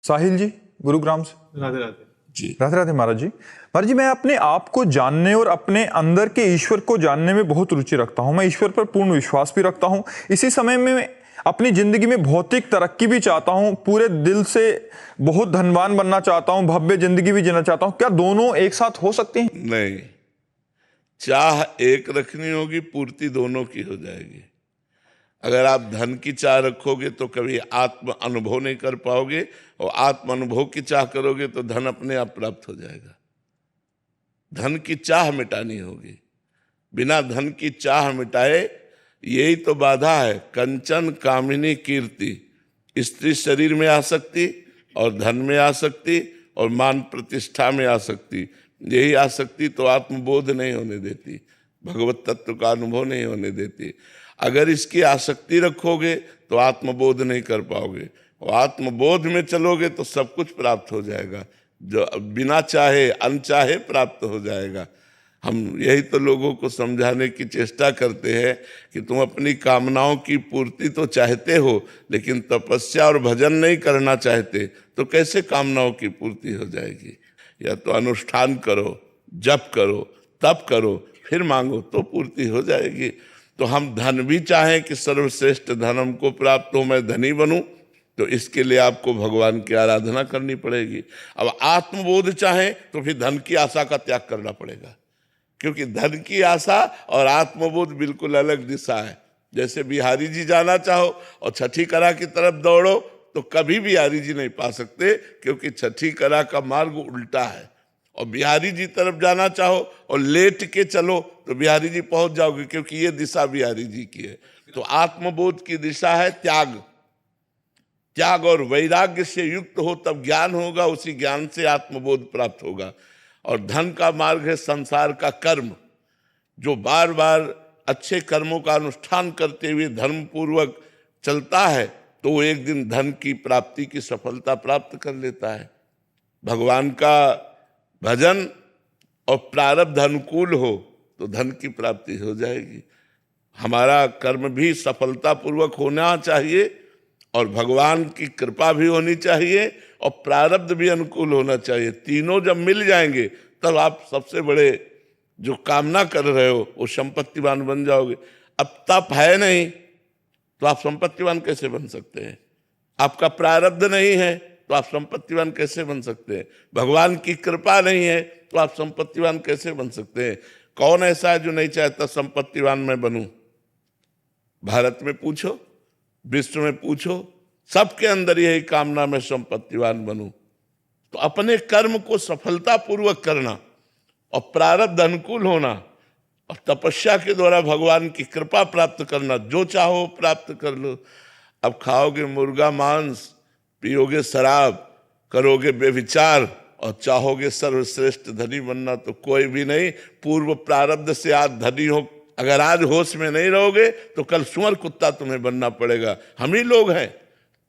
साहिल जी गुरुग्राम से। राधे राधे जी। राधे राधे महाराज जी। महाराज जी, मैं अपने आप को जानने और अपने अंदर के ईश्वर को जानने में बहुत रुचि रखता हूँ। मैं ईश्वर पर पूर्ण विश्वास भी रखता हूँ। इसी समय में अपनी जिंदगी में भौतिक तरक्की भी चाहता हूँ, पूरे दिल से बहुत धनवान बनना चाहता हूँ, भव्य जिंदगी भी जीना चाहता हूँ। क्या दोनों एक साथ हो सकते हैं? नहीं, चाह एक रखनी होगी, पूर्ति दोनों की हो जाएगी। अगर आप धन की चाह रखोगे तो कभी आत्म अनुभव नहीं कर पाओगे, और आत्म अनुभव की चाह करोगे तो धन अपने आप प्राप्त हो जाएगा। धन की चाह मिटानी होगी। बिना धन की चाह मिटाए, यही तो बाधा है। कंचन कामिनी कीर्ति, स्त्री शरीर में आ सकती और धन में आ सकती और मान प्रतिष्ठा में आ सकती। यही आ सकती तो आत्मबोध नहीं होने देती, भगवत तत्व का अनुभव नहीं होने देती। अगर इसकी आसक्ति रखोगे तो आत्मबोध नहीं कर पाओगे, और आत्मबोध में चलोगे तो सब कुछ प्राप्त हो जाएगा, जो बिना चाहे अनचाहे प्राप्त हो जाएगा। हम यही तो लोगों को समझाने की चेष्टा करते हैं कि तुम अपनी कामनाओं की पूर्ति तो चाहते हो, लेकिन तपस्या और भजन नहीं करना चाहते, तो कैसे कामनाओं की पूर्ति हो जाएगी? या तो अनुष्ठान करो, जप करो, तप करो, फिर मांगो तो पूर्ति हो जाएगी। तो हम धन भी चाहें कि सर्वश्रेष्ठ धन हमको प्राप्त हो, मैं धनी बनूं, तो इसके लिए आपको भगवान की आराधना करनी पड़ेगी। अब आत्मबोध चाहें तो फिर धन की आशा का त्याग करना पड़ेगा, क्योंकि धन की आशा और आत्मबोध बिल्कुल अलग दिशा है। जैसे बिहारी जी जाना चाहो और छठी कला की तरफ दौड़ो तो कभी बिहारी जी नहीं पा सकते, क्योंकि छठी कला का मार्ग उल्टा है। और बिहारी जी तरफ जाना चाहो और लेट के चलो तो बिहारी जी पहुंच जाओगे, क्योंकि ये दिशा बिहारी जी की है। तो आत्मबोध की दिशा है त्याग। त्याग और वैराग्य से युक्त हो तब ज्ञान होगा, उसी ज्ञान से आत्मबोध प्राप्त होगा। और धन का मार्ग है संसार का कर्म, जो बार बार अच्छे कर्मों का अनुष्ठान करते हुए धर्म पूर्वक चलता है तो वो एक दिन धन की प्राप्ति की सफलता प्राप्त कर लेता है। भगवान का भजन और प्रारब्ध अनुकूल हो तो धन की प्राप्ति हो जाएगी। हमारा कर्म भी सफलता पूर्वक होना चाहिए, और भगवान की कृपा भी होनी चाहिए, और प्रारब्ध भी अनुकूल होना चाहिए। तीनों जब मिल जाएंगे तब आप सबसे बड़े जो कामना कर रहे हो वो संपत्तिवान बन जाओगे। अब तप है नहीं तो आप संपत्तिवान कैसे बन सकते हैं? आपका प्रारब्ध नहीं है तो आप संपत्तिवान कैसे बन सकते हैं? भगवान की कृपा नहीं है तो आप संपत्तिवान कैसे बन सकते हैं? कौन ऐसा है जो नहीं चाहता संपत्तिवान मैं बनूं? भारत में पूछो, विश्व में पूछो, सबके अंदर यही कामना मैं संपत्तिवान बनूं। तो अपने कर्म को सफलतापूर्वक करना और प्रारब्ध अनुकूल होना और तपस्या के द्वारा भगवान की कृपा प्राप्त करना, जो चाहो प्राप्त कर लो। अब खाओगे मुर्गा मांस, पियोगे शराब, करोगे बेविचार और चाहोगे सर्वश्रेष्ठ धनी बनना, तो कोई भी नहीं। पूर्व प्रारब्ध से आज धनी हो, अगर आज होश में नहीं रहोगे तो कल सुअर कुत्ता तुम्हें बनना पड़ेगा। हम ही लोग हैं,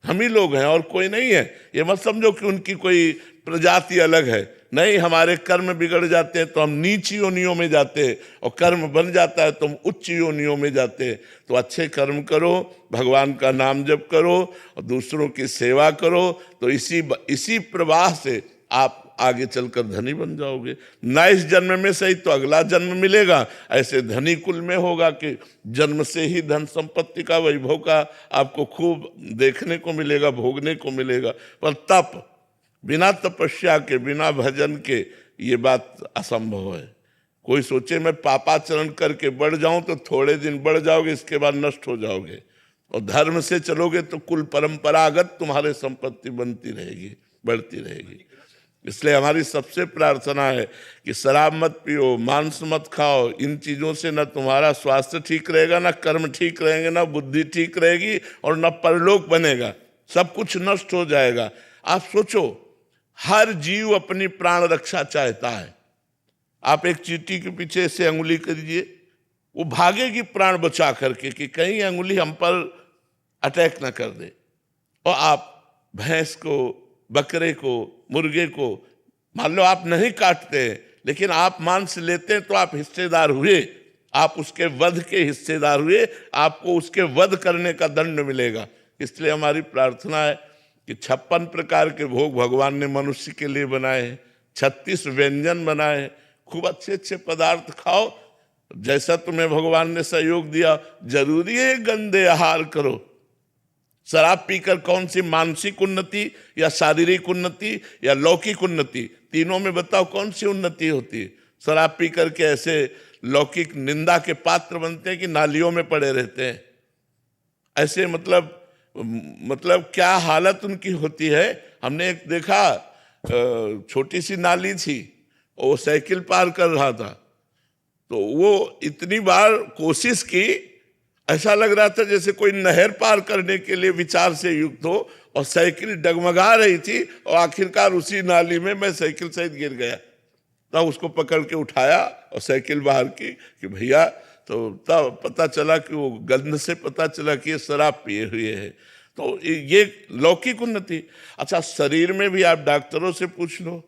हम ही लोग हैं और कोई नहीं है। ये मत समझो कि उनकी कोई प्रजाति अलग है, नहीं। हमारे कर्म बिगड़ जाते हैं तो हम नीच योनियों में जाते हैं, और कर्म बन जाता है तो हम उच्च योनियों में जाते हैं। तो अच्छे कर्म करो, भगवान का नाम जप करो और दूसरों की सेवा करो, तो इसी प्रवाह से आप आगे चलकर धनी बन जाओगे। न इस जन्म में सही तो अगला जन्म मिलेगा। ऐसे धनी कुल में होगा कि जन्म से ही धन संपत्ति का, वैभव का आपको खूब देखने को मिलेगा, भोगने को मिलेगा। पर तप, बिना तपस्या के, बिना भजन के ये बात असंभव है। कोई सोचे मैं पापाचरण करके बढ़ जाऊं तो थोड़े दिन बढ़ जाओगे, इसके बाद नष्ट हो जाओगे। और धर्म से चलोगे तो कुल परंपरागत तुम्हारे संपत्ति बनती रहेगी, बढ़ती रहेगी। इसलिए हमारी सबसे प्रार्थना है कि शराब मत पियो, मांस मत खाओ। इन चीज़ों से न तुम्हारा स्वास्थ्य ठीक रहेगा, न कर्म ठीक रहेंगे, न बुद्धि ठीक रहेगी, और न परलोक बनेगा। सब कुछ नष्ट हो जाएगा। आप सोचो, हर जीव अपनी प्राण रक्षा चाहता है। आप एक चींटी के पीछे से अंगुली करिए, वो भागेगी प्राण बचा करके कि कहीं अंगुली हम पर अटैक न कर दे। और आप भैंस को, बकरे को, मुर्गे को मान लो आप नहीं काटते, लेकिन आप मांस लेते हैं तो आप हिस्सेदार हुए, आप उसके वध के हिस्सेदार हुए, आपको उसके वध करने का दंड मिलेगा। इसलिए हमारी प्रार्थना है कि 56 प्रकार के भोग भगवान ने मनुष्य के लिए बनाए हैं, 36 व्यंजन बनाए हैं। खूब अच्छे अच्छे पदार्थ खाओ, जैसा तुम्हें भगवान ने सहयोग दिया। जरूरी है गंदे आहार करो? शराब पीकर कौन सी मानसिक उन्नति या शारीरिक उन्नति या लौकिक उन्नति, तीनों में बताओ कौन सी उन्नति होती है? शराब पी करके ऐसे लौकिक निंदा के पात्र बनते हैं कि नालियों में पड़े रहते हैं। ऐसे मतलब क्या हालत उनकी होती है। हमने एक देखा, छोटी सी नाली थी, वो साइकिल पार कर रहा था, तो वो इतनी बार कोशिश की, ऐसा लग रहा था जैसे कोई नहर पार करने के लिए विचार से युक्त हो, और साइकिल डगमगा रही थी, और आखिरकार उसी नाली में मैं साइकिल सहित गिर गया। तब उसको पकड़ के उठाया और साइकिल बाहर की कि भैया, तो तब पता चला कि वो गंध से पता चला कि ये शराब पिए हुए है। तो ये लौकिक उन्नति। अच्छा, शरीर में भी आप डॉक्टरों से पूछ लो,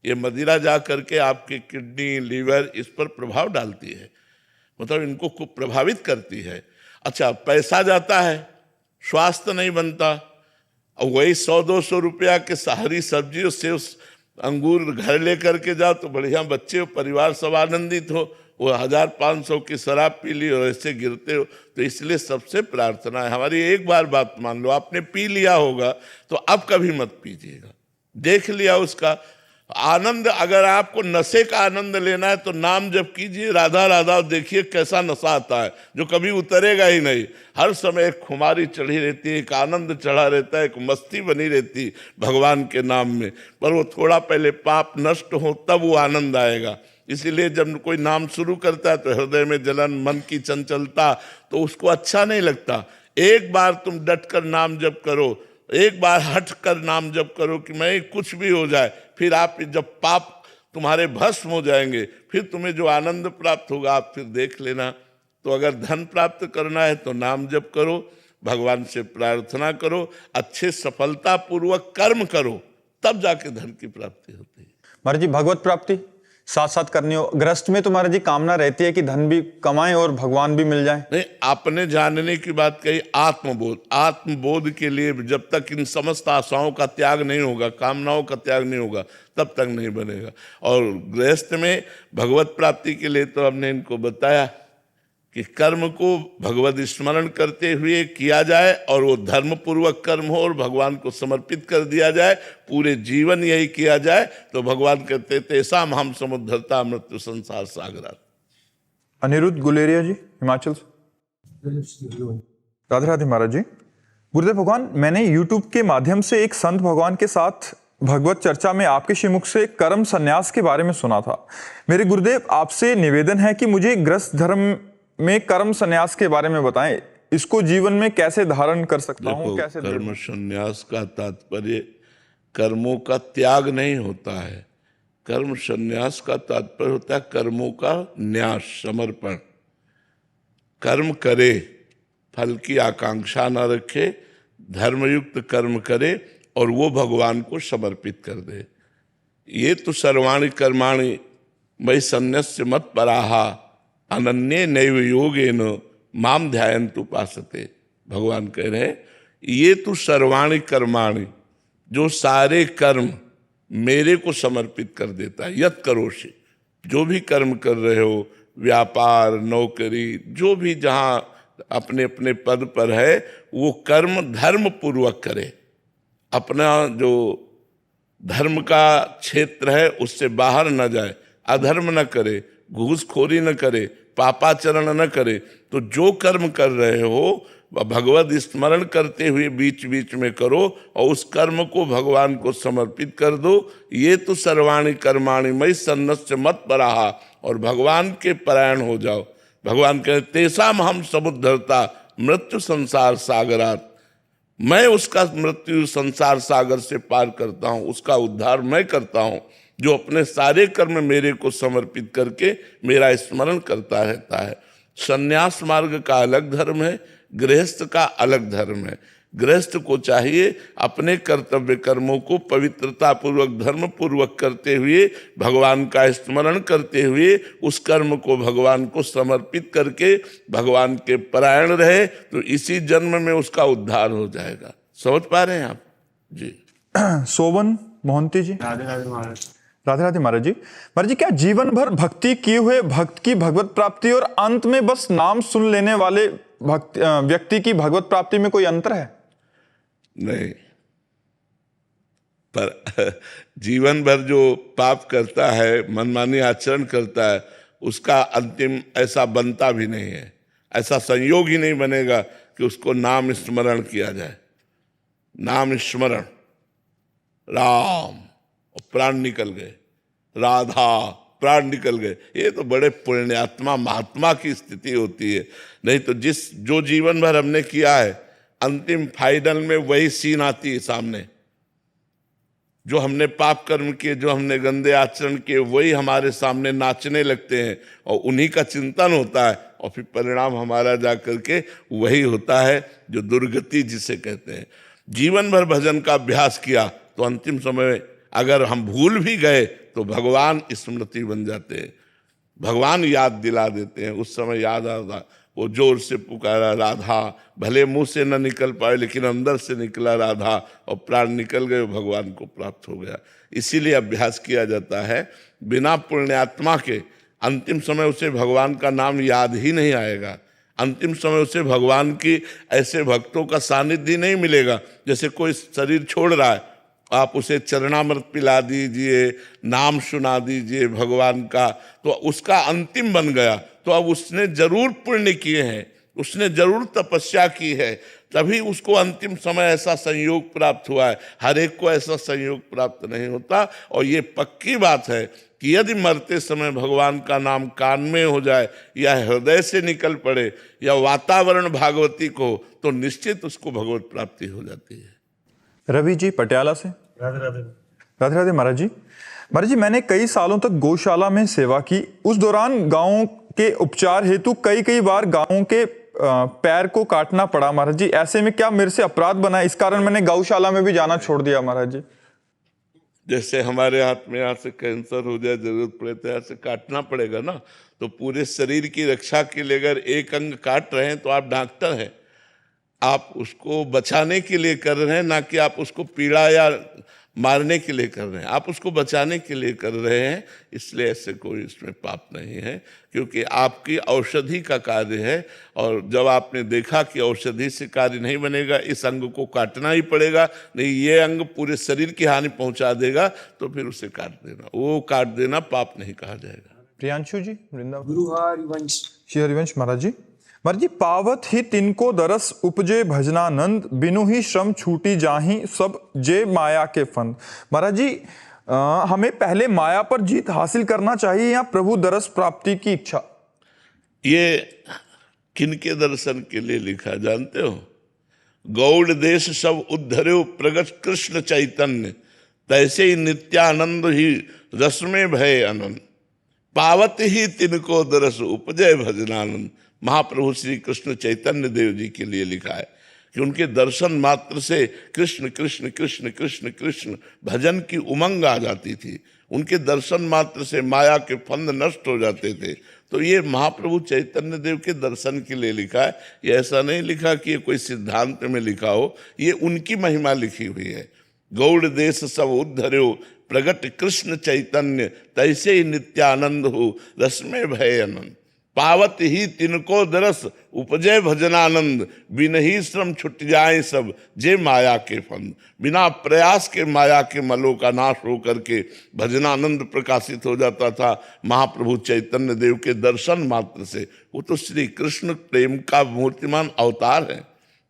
ये मदिरा जा करके आपकी किडनी, लीवर इस पर प्रभाव डालती है, मतलब इनको खूब प्रभावित करती है। अच्छा, पैसा जाता है, स्वास्थ्य नहीं बनता, और वही 100-200 रुपया के हरी सब्जी और सेब अंगूर घर लेकर के जाओ तो बढ़िया, बच्चे और परिवार सब आनंदित हो। वो 1500 की शराब पी ली और ऐसे गिरते हो। तो इसलिए सबसे प्रार्थना है हमारी, एक बार बात मान लो, आपने पी लिया होगा तो अब कभी मत पीजिएगा। देख लिया उसका आनंद, अगर आपको नशे का आनंद लेना है तो नाम जप कीजिए, राधा राधा, देखिए कैसा नशा आता है जो कभी उतरेगा ही नहीं। हर समय एक खुमारी चढ़ी रहती है, एक आनंद चढ़ा रहता है, एक मस्ती बनी रहती भगवान के नाम में। पर वो थोड़ा पहले पाप नष्ट हो तब वो आनंद आएगा। इसीलिए जब कोई नाम शुरू करता है तो हृदय में जलन, मन की चंचलता, तो उसको अच्छा नहीं लगता। एक बार तुम डट कर नाम जप करो, एक बार हट कर नाम जप करो कि मैं कुछ भी हो जाए, फिर आप जब पाप तुम्हारे भस्म हो जाएंगे, फिर तुम्हें जो आनंद प्राप्त होगा आप फिर देख लेना। तो अगर धन प्राप्त करना है तो नाम जप करो, भगवान से प्रार्थना करो, अच्छे सफलता पूर्वक कर्म करो, तब जाके धन की प्राप्ति होती है। महाराज जी, भगवत प्राप्ति साथ साथ करनी हो, गृहस्थ में तो महाराज जी कामना रहती है कि धन भी कमाएं और भगवान भी मिल जाए। नहीं, आपने जानने की बात कही, आत्मबोध। आत्मबोध के लिए जब तक इन समस्त आशाओं का त्याग नहीं होगा, कामनाओं का त्याग नहीं होगा, तब तक नहीं बनेगा। और गृहस्थ में भगवत प्राप्ति के लिए तो हमने इनको बताया कि कर्म को भगवत स्मरण करते हुए किया जाए, और वो धर्म पूर्वक कर्म हो और भगवान को समर्पित कर दिया जाए, पूरे जीवन यही किया जाए, तो भगवान कहते तेसाम हम समुद्धरता मृत्यु संसार सागरात। अनिरुद्ध गुलेरिया जी, हिमाचल से। राधे राधे महाराज जी। गुरुदेव भगवान, मैंने YouTube के माध्यम से एक संत भगवान के साथ भगवत चर्चा में आपके श्रीमुख से कर्म संन्यास के बारे में सुना था। मेरे गुरुदेव, आपसे निवेदन है कि मुझे गृहस्थ धर्म में कर्म संन्यास के बारे में बताएं। इसको जीवन में कैसे धारण कर सकता हूं, कैसे? कर्म संन्यास का तात्पर्य कर्मों का त्याग नहीं होता है। कर्म संन्यास का तात्पर्य होता है कर्मों का न्यास, समर्पण। कर्म करे, फल की आकांक्षा न रखे, धर्मयुक्त कर्म करे और वो भगवान को समर्पित कर दे। ये तो सर्वाणि कर्माणि मयि सन्न्यस्य मत्पराहा अनन्ये नैव योगेन माम ध्यायन्तु उपासते। भगवान कह रहे हैं, ये तो सर्वाणि कर्माणि, जो सारे कर्म मेरे को समर्पित कर देता है। यत करोषि, जो भी कर्म कर रहे हो, व्यापार, नौकरी, जो भी जहाँ अपने अपने पद पर है, वो कर्म धर्म पूर्वक करे। अपना जो धर्म का क्षेत्र है उससे बाहर न जाए, अधर्म न करे, घूसखोरी न करे, पापाचरण न करे। तो जो कर्म कर रहे हो भगवत स्मरण करते हुए बीच बीच में करो और उस कर्म को भगवान को समर्पित कर दो। ये तो सर्वाणि कर्माणि मयि सन्न्यस्य मत्पराहा, और भगवान के परायण हो जाओ। भगवान कहते तेसाम हम समुद्धरता मृत्यु संसार सागरात, मैं उसका मृत्यु संसार सागर से पार करता हूँ, उसका उद्धार मैं करता हूँ, जो अपने सारे कर्म मेरे को समर्पित करके मेरा स्मरण करता रहता है। संन्यास मार्ग का अलग धर्म है, गृहस्थ का अलग धर्म है। गृहस्थ को चाहिए अपने कर्तव्य कर्मों को पवित्रता पूर्वक, धर्म पूर्वक करते हुए, भगवान का स्मरण करते हुए उस कर्म को भगवान को समर्पित करके भगवान के परायण रहे, तो इसी जन्म में उसका उद्धार हो जाएगा। समझ पा रहे हैं आप? जी। सोवन मोहंती जी। राधे राधे महाराज। राधे राधे महाराज जी। महाराज जी, क्या जीवन भर भक्ति किए हुए भक्त की भगवत प्राप्ति और अंत में बस नाम सुन लेने वाले व्यक्ति की भगवत प्राप्ति में कोई अंतर है? नहीं, पर जीवन भर जो पाप करता है, मनमानी आचरण करता है, उसका अंतिम ऐसा बनता भी नहीं है, ऐसा संयोग ही नहीं बनेगा कि उसको नाम स्मरण किया जाए। नाम स्मरण, राम और प्राण निकल गए, राधा प्राण निकल गए, ये तो बड़े पुण्यात्मा महात्मा की स्थिति होती है। नहीं तो जो जीवन भर हमने किया है, अंतिम फाइनल में वही सीन आती है सामने। जो हमने पाप कर्म किए, जो हमने गंदे आचरण किए, वही हमारे सामने नाचने लगते हैं और उन्हीं का चिंतन होता है, और फिर परिणाम हमारा जा करके वही होता है जो दुर्गति जिसे कहते हैं। जीवन भर भजन का अभ्यास किया तो अंतिम समय में अगर हम भूल भी गए तो भगवान स्मृति बन जाते हैं, भगवान याद दिला देते हैं। उस समय याद आता, वो जोर से पुकारा राधा, भले मुंह से न निकल पाए लेकिन अंदर से निकला राधा, और प्राण निकल गए, भगवान को प्राप्त हो गया। इसीलिए अभ्यास किया जाता है। बिना पुण्यात्मा के अंतिम समय उसे भगवान का नाम याद ही नहीं आएगा। अंतिम समय उसे भगवान की ऐसे भक्तों का सानिध्य नहीं मिलेगा। जैसे कोई शरीर छोड़ रहा है, आप उसे चरणामृत पिला दीजिए, नाम सुना दीजिए भगवान का, तो उसका अंतिम बन गया। तो अब उसने जरूर पुण्य किए हैं, उसने जरूर तपस्या की है, तभी उसको अंतिम समय ऐसा संयोग प्राप्त हुआ है। हर एक को ऐसा संयोग प्राप्त नहीं होता। और ये पक्की बात है कि यदि मरते समय भगवान का नाम कान में हो जाए, या हृदय से निकल पड़े, या वातावरण भागवती को, तो निश्चित उसको भगवत प्राप्ति हो जाती है। रवि जी पटियाला से। राधे राधे। राधे राधे महाराज जी। महाराज जी, मैंने कई सालों तक गौशाला में सेवा की। उस दौरान गायों के उपचार हेतु कई बार गायों के पैर को काटना पड़ा महाराज जी। ऐसे में क्या मेरे से अपराध बना? इस कारण मैंने गौशाला में भी जाना छोड़ दिया महाराज जी। जैसे हमारे हाथ में यहाँ से कैंसर हो जाए, जरूरत पड़े तो यहाँ से काटना पड़ेगा ना। तो पूरे शरीर की रक्षा के लिए अगर एक अंग काट रहे हैं तो आप डॉक्टर हैं, आप उसको बचाने के लिए कर रहे हैं, ना कि आप उसको पीड़ा या मारने के लिए कर रहे हैं। आप उसको बचाने के लिए कर रहे हैं, इसलिए ऐसे कोई इसमें पाप नहीं है, क्योंकि आपकी औषधि का कार्य है। और जब आपने देखा कि औषधि से कार्य नहीं बनेगा, इस अंग को काटना ही पड़ेगा, नहीं ये अंग पूरे शरीर की हानि पहुंचा देगा, तो फिर उसे काट देना। वो काट देना पाप नहीं कहा जाएगा। प्रियांशु जी वृंदावन। गुरु हरिवंश। श्री हरिवंश महाराज जी। महाराज जी, पावत ही तिनको दरस उपजे भजनानंद, बिनु ही श्रम छूटी जाही सब जे माया के फंद। महाराज जी, हमें पहले माया पर जीत हासिल करना चाहिए या प्रभु दरस प्राप्ति की इच्छा? ये किनके दर्शन के लिए लिखा जानते हो? गौड़ देश सब उद्धर्यो प्रगट कृष्ण चैतन्य, तैसे ही नित्यानंद ही रस में भय अनंत, पावत ही तिनको दरस उपजय भजनानंद। महाप्रभु श्री कृष्ण चैतन्य देव जी के लिए लिखा है कि उनके दर्शन मात्र से कृष्ण कृष्ण कृष्ण कृष्ण कृष्ण भजन की उमंग आ जाती थी। उनके दर्शन मात्र से माया के फंद नष्ट हो जाते थे। तो ये महाप्रभु चैतन्य देव के दर्शन के लिए लिखा है। ये ऐसा नहीं लिखा कि ये कोई सिद्धांत में लिखा हो, ये उनकी महिमा लिखी हुई है। गौड़ देश सब उद्धर्यो प्रगट कृष्ण चैतन्य, तैसे ही नित्यानंद हो रस में भय अनंत, पावत ही तिनको दरस उपजय भजनानंद, बिन ही श्रम छुट जाए सब जे माया के फंद। बिना प्रयास के माया के मलों का नाश हो करके भजनानंद प्रकाशित हो जाता था महाप्रभु चैतन्य देव के दर्शन मात्र से। वो तो श्री कृष्ण प्रेम का मूर्तिमान अवतार है,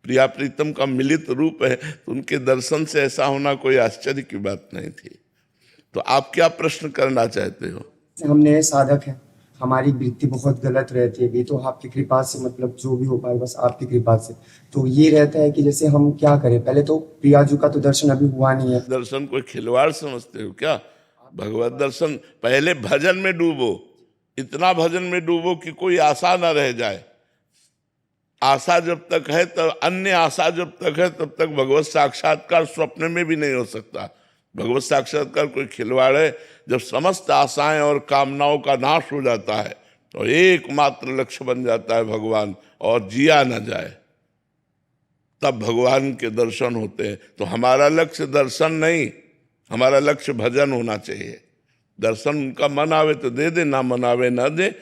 प्रिया प्रीतम का मिलित रूप है। तो उनके दर्शन से ऐसा होना कोई आश्चर्य की बात नहीं थी। तो आप क्या प्रश्न करना चाहते हो? हमने साधक हैं, हमारी वृत्ति बहुत गलत रहती है, भी तो आपकी कृपा से मतलब जो भी हो पाए बस आपकी कृपा से। तो ये रहता है कि जैसे हम क्या करें, पहले तो प्रियाजू का तो दर्शन अभी हुआ नहीं है। दर्शन कोई खिलवाड़ समझते हो क्या? भगवत दर्शन पहले भजन में डूबो, इतना भजन में डूबो कि कोई आशा ना रह जाए। आशा जब तक है तब, अन्य आशा जब तक है तब तक भगवत साक्षात्कार स्वप्न में भी नहीं हो सकता। भगवत साक्षात्कार कोई खिलवाड़ है। जब समस्त आशाएं और कामनाओं का नाश हो जाता है तो एकमात्र लक्ष्य बन जाता है भगवान, और जिया न जाए। तब भगवान के दर्शन होते हैं। तो हमारा लक्ष्य दर्शन नहीं, हमारा लक्ष्य भजन होना चाहिए। दर्शन उनका मन आवे तो दे दे, ना मन आवे ना दे,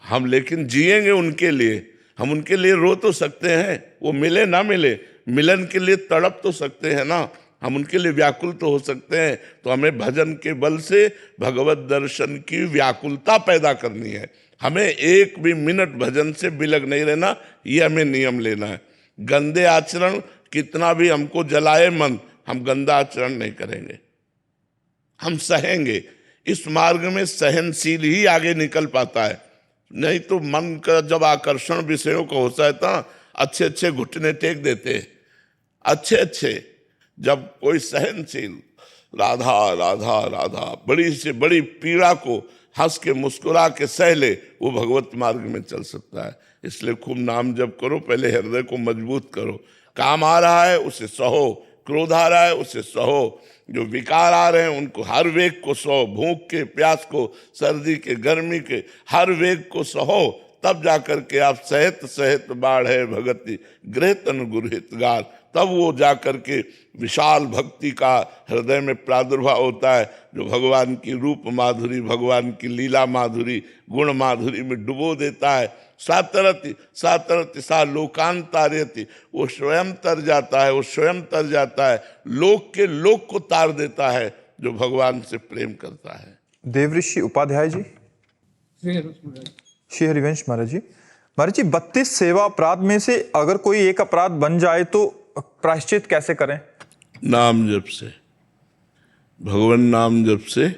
हम लेकिन जिएंगे उनके लिए। हम उनके लिए रो तो सकते हैं, वो मिले ना मिले, मिलन के लिए तड़प तो सकते हैं ना, हम उनके लिए व्याकुल तो हो सकते हैं। तो हमें भजन के बल से भगवत दर्शन की व्याकुलता पैदा करनी है। हमें एक भी मिनट भजन से बिलग नहीं रहना, ये हमें नियम लेना है। गंदे आचरण कितना भी हमको जलाए मन, हम गंदा आचरण नहीं करेंगे, हम सहेंगे। इस मार्ग में सहनशील ही आगे निकल पाता है। नहीं तो मन का जब आकर्षण विषयों का होता है तो अच्छे अच्छे घुटने टेक देते हैं, अच्छे अच्छे। जब कोई सहनशील राधा राधा राधा बड़ी से बड़ी पीड़ा को हंस के मुस्कुरा के सह ले, वो भगवत मार्ग में चल सकता है। इसलिए खूब नाम जप करो, पहले हृदय को मजबूत करो। काम आ रहा है उसे सहो, क्रोध आ रहा है उसे सहो, जो विकार आ रहे हैं उनको हर वेग को सहो, भूख के प्यास को, सर्दी के गर्मी के हर वेग को सहो। तब जाकर के आप सहित सहित बाढ़ है भगति गृह तन गुरहितगार, तब वो जाकर के विशाल भक्ति का हृदय में प्रादुर्भाव होता है, जो भगवान की रूप माधुरी, भगवान की लीला माधुरी, गुण माधुरी में डुबो देता है। सातरति सातरति सा लोकांतार्यति, वो स्वयं तर जाता है, वो स्वयं तर जाता है, लोक के लोक को तार देता है जो भगवान से प्रेम करता है। देवऋषि उपाध्याय जी। श्री हरिवंश महाराज जी। महाराज जी, 32 सेवा अपराध में से अगर कोई एक अपराध बन जाए तो प्रायश्चित कैसे करें? नाम जप से, भगवान नाम जप से,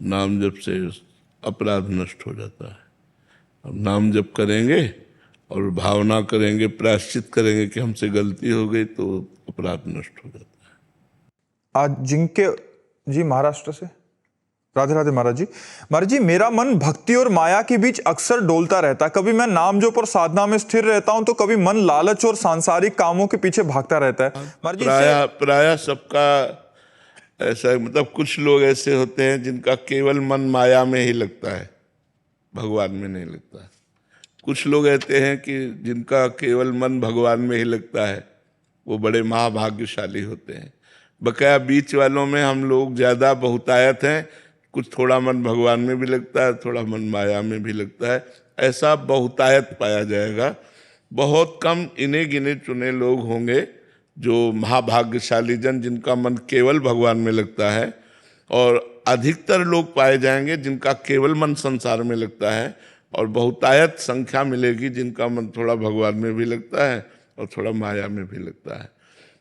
नाम जप से अपराध नष्ट हो जाता है। अब नाम जप करेंगे और भावना करेंगे, प्रायश्चित करेंगे कि हमसे गलती हो गई, तो अपराध नष्ट हो जाता है। आज जिनके जी महाराष्ट्र से, राधे राधे महाराज जी। महाराज जी, मेरा मन भक्ति और माया के बीच अक्सर डोलता रहता है। कभी मैं नाम जोप और साधना में स्थिर रहता हूं तो कभी मन लालच और सांसारिक कामों के पीछे भागता रहता है। महाराज जी, प्राय सबका ऐसा, मतलब कुछ लोग ऐसे होते हैं जिनका केवल मन माया में ही लगता है, भगवान में नहीं लगता है। कुछ लोग ऐसे हैं कि जिनका केवल मन भगवान में ही लगता है, वो बड़े महाभाग्यशाली होते हैं। बकाया बीच वालों में हम लोग ज़्यादा बहुतायत हैं, कुछ थोड़ा मन भगवान में भी लगता है, थोड़ा मन माया में भी लगता है, ऐसा बहुतायत पाया जाएगा। बहुत कम इन्हें गिने चुने लोग होंगे जो महाभाग्यशाली जन, जिनका मन केवल भगवान में लगता है, और अधिकतर लोग पाए जाएंगे जिनका केवल मन संसार में लगता है, और बहुतायत संख्या मिलेगी जिनका मन थोड़ा भगवान में भी लगता है और थोड़ा माया में भी लगता है।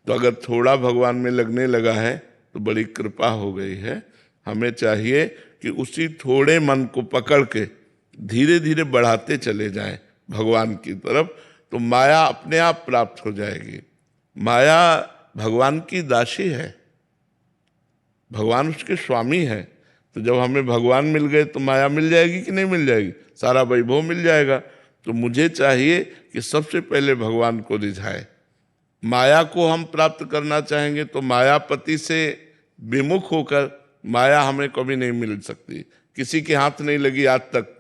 तो अगर थोड़ा भगवान में लगने लगा है तो बड़ी कृपा हो गई है। हमें चाहिए कि उसी थोड़े मन को पकड़ के धीरे धीरे बढ़ाते चले जाएं भगवान की तरफ, तो माया अपने आप प्राप्त हो जाएगी। माया भगवान की दासी है, भगवान उसके स्वामी है। तो जब हमें भगवान मिल गए तो माया मिल जाएगी कि नहीं मिल जाएगी? सारा वैभव मिल जाएगा। तो मुझे चाहिए कि सबसे पहले भगवान को रिझाए। माया को हम प्राप्त करना चाहेंगे तो मायापति से विमुख होकर माया हमें कभी नहीं मिल सकती, किसी के हाथ नहीं लगी आज तक।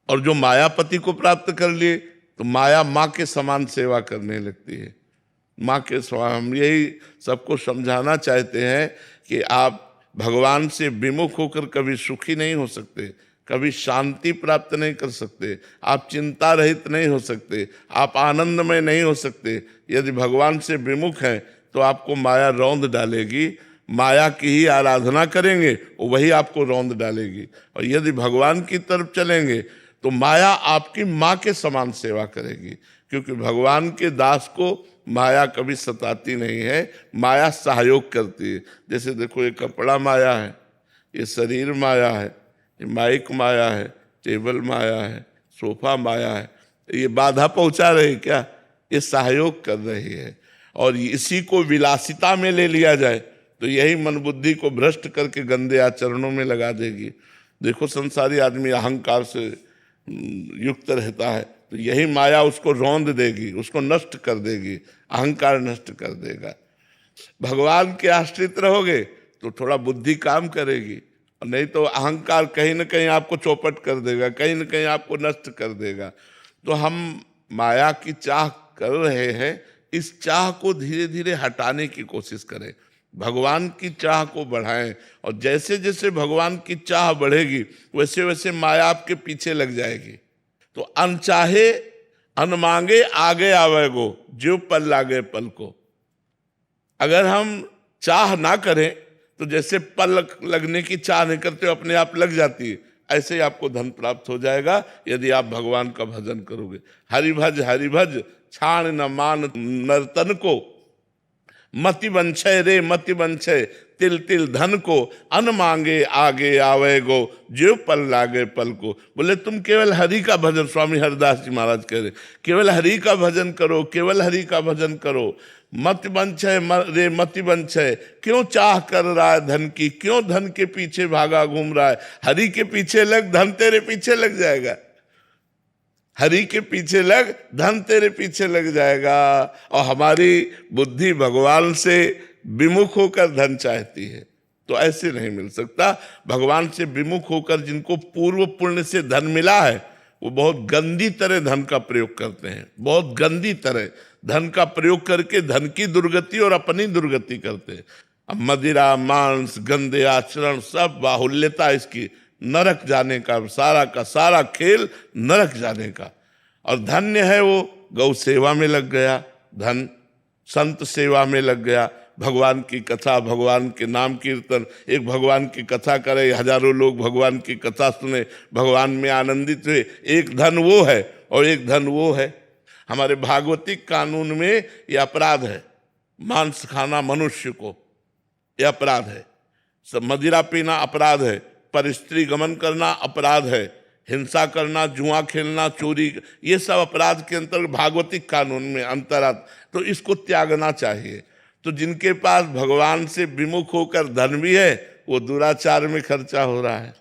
और जो मायापति को प्राप्त कर लिए तो माया माँ के समान सेवा करने लगती है, माँ के समान। हम यही सबको समझाना चाहते हैं कि आप भगवान से विमुख होकर कभी सुखी नहीं हो सकते, कभी शांति प्राप्त नहीं कर सकते, आप चिंता रहित नहीं हो सकते, आप आनंदमय नहीं हो सकते। यदि भगवान से विमुख हैं तो आपको माया रौंद डालेगी, माया की ही आराधना करेंगे वही आपको रौंद डालेगी। और यदि भगवान की तरफ चलेंगे तो माया आपकी माँ के समान सेवा करेगी, क्योंकि भगवान के दास को माया कभी सताती नहीं है, माया सहयोग करती है। जैसे देखो, ये कपड़ा माया है, ये शरीर माया है, ये माइक माया है, टेबल माया है, सोफा माया है। ये बाधा पहुंचा रही क्या? ये सहयोग कर रही है। और इसी को विलासिता में ले लिया जाए तो यही मन बुद्धि को भ्रष्ट करके गंदे आचरणों में लगा देगी। देखो, संसारी आदमी अहंकार से युक्त रहता है तो यही माया उसको रौंद देगी, उसको नष्ट कर देगी, अहंकार नष्ट कर देगा। भगवान के आश्रित रहोगे तो थोड़ा बुद्धि काम करेगी, और नहीं तो अहंकार कहीं न कहीं आपको चौपट कर देगा, कहीं न कहीं आपको नष्ट कर देगा। तो हम माया की चाह कर रहे हैं, इस चाह को धीरे धीरे हटाने की कोशिश करें, भगवान की चाह को बढ़ाएं। और जैसे जैसे भगवान की चाह बढ़ेगी वैसे वैसे माया आपके पीछे लग जाएगी। तो अनचाहे अन मांगे आगे आवेगो, जो पल लागे पल को। अगर हम चाह ना करें तो जैसे पल लगने की चाह नहीं करते अपने आप लग जाती है, ऐसे ही आपको धन प्राप्त हो जाएगा यदि आप भगवान का भजन करोगे। हरि भज छाण न मान नर्तन को, मति बंछय रे मति बंछय तिल तिल धन को, अन मांगे आगे आवेगो, जो पल लागे पल को। बोले तुम केवल हरि का भजन, स्वामी हरिदास जी महाराज कह रहे, केवल हरि का भजन करो, केवल हरि का भजन करो। मति बंछय रे मति बंछय, क्यों चाह कर रहा है धन की, क्यों धन के पीछे भागा घूम रहा है। हरि के पीछे लग, धन तेरे पीछे लग जाएगा। हरि के पीछे लग, धन तेरे पीछे लग जाएगा। और हमारी बुद्धि भगवान से विमुख होकर धन चाहती है, तो ऐसे नहीं मिल सकता। भगवान से विमुख होकर जिनको पूर्व पुण्य से धन मिला है वो बहुत गंदी तरह धन का प्रयोग करते हैं, बहुत गंदी तरह धन का प्रयोग करके धन की दुर्गति और अपनी दुर्गति करते हैं। अब मदिरा, मांस, गंदे आचरण, सब बाहुल्यता इसकी, नरक जाने का सारा खेल नरक जाने का। और धन्य है वो गौ सेवा में लग गया, धन संत सेवा में लग गया, भगवान की कथा, भगवान के नाम कीर्तन। एक भगवान की कथा करे, हजारों लोग भगवान की कथा सुने, भगवान में आनंदित हुए। एक धन वो है और एक धन वो है। हमारे भागवतिक कानून में ये अपराध है, मांस खाना मनुष्य को ये अपराध है, सब मदिरा पीना अपराध है, पर स्त्री गमन करना अपराध है, हिंसा करना, जुआ खेलना, चोरी, ये सब अपराध के अंतर्गत भागवतिक कानून में अंतरात। तो इसको त्यागना चाहिए। तो जिनके पास भगवान से विमुख होकर धन भी है वो दुराचार में खर्चा हो रहा है।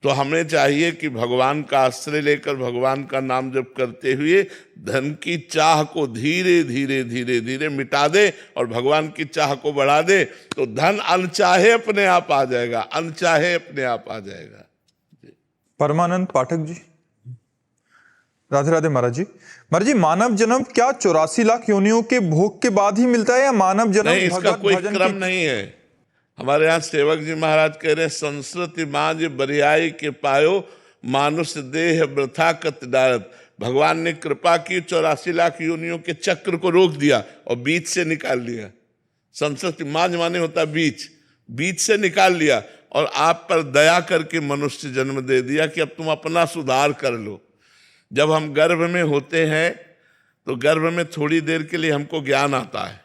तो हमें चाहिए कि भगवान का आश्रय लेकर भगवान का नाम जप करते हुए धन की चाह को धीरे धीरे धीरे धीरे मिटा दे और भगवान की चाह को बढ़ा दे, तो धन अनचाहे अपने आप आ जाएगा, अनचाहे अपने आप आ जाएगा। परमानंद पाठक जी, राधे राधे महाराज जी। महाराज जी, मानव जन्म क्या 84 लाख योनियों के भोग के बाद ही मिलता है या मानव जन्म नहीं, इसका कोई क्रम नहीं है। हमारे यहाँ सेवक जी महाराज कह रहे हैं, संस्कृति माज बरियाई के पायो, मानुष देह वृथा कत डारत। भगवान ने कृपा की, 84 लाख योनियों के चक्र को रोक दिया और बीच से निकाल लिया। संस्कृति माज माने होता बीच, बीच से निकाल लिया और आप पर दया करके मनुष्य जन्म दे दिया कि अब तुम अपना सुधार कर लो। जब हम गर्भ में होते हैं तो गर्भ में थोड़ी देर के लिए हमको ज्ञान आता है,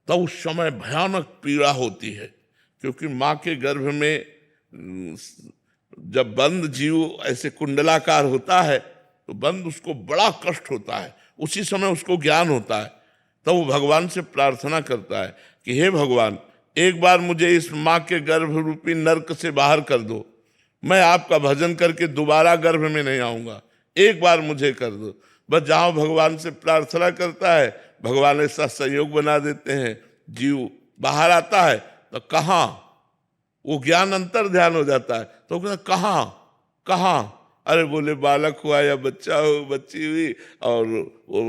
तो उस समय भयानक पीड़ा होती है, क्योंकि माँ के गर्भ में जब बंद जीव ऐसे कुंडलाकार होता है तो बंद उसको बड़ा कष्ट होता है। उसी समय उसको ज्ञान होता है, तो वो भगवान से प्रार्थना करता है कि हे भगवान, एक बार मुझे इस माँ के गर्भ रूपी नरक से बाहर कर दो, मैं आपका भजन करके दोबारा गर्भ में नहीं आऊँगा, एक बार मुझे कर दो। बस जहाँ भगवान से प्रार्थना करता है भगवान ऐसा संयोग बना देते हैं, जीव बाहर आता है तो कहाँ वो ज्ञान अंतर ध्यान हो जाता है, तो कहता कहाँ, अरे बोले बालक हुआ या बच्चा हो, बच्ची हुई, और वो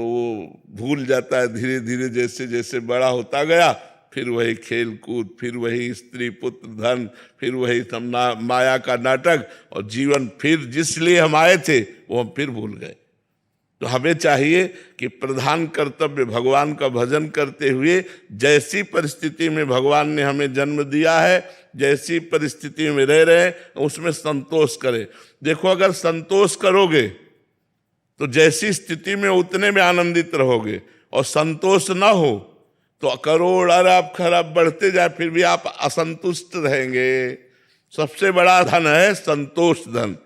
भूल जाता है धीरे धीरे, जैसे जैसे बड़ा होता गया, फिर वही खेल कूद, फिर वही स्त्री पुत्र धन, फिर वही माया का नाटक, और जीवन फिर जिस लिए हम आए थे वो हम फिर भूल गए। तो हमें चाहिए कि प्रधान कर्तव्य भगवान का भजन करते हुए जैसी परिस्थिति में भगवान ने हमें जन्म दिया है, जैसी परिस्थिति में रह रहे हैं उसमें संतोष करें। देखो, अगर संतोष करोगे तो जैसी स्थिति में उतने में आनंदित रहोगे, और संतोष ना हो तो करोड़ अरब खरब बढ़ते जाए फिर भी आप असंतुष्ट रहेंगे। सबसे बड़ा धन है संतोष धन।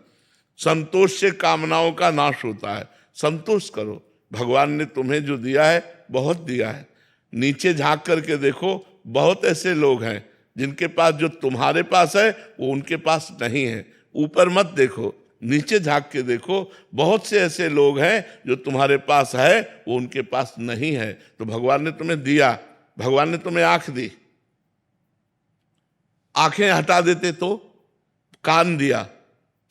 संतोष से कामनाओं का नाश होता है। संतोष करो, भगवान ने तुम्हें जो दिया है बहुत दिया है। नीचे झांक करके देखो, बहुत ऐसे लोग हैं जिनके पास जो तुम्हारे पास है वो उनके पास नहीं है। ऊपर मत देखो, नीचे झांक के देखो, बहुत से ऐसे लोग हैं जो तुम्हारे पास है वो उनके पास नहीं है। तो भगवान ने तुम्हें दिया, भगवान ने तुम्हें आंख दी, आंखें हटा देते तो कान दिया,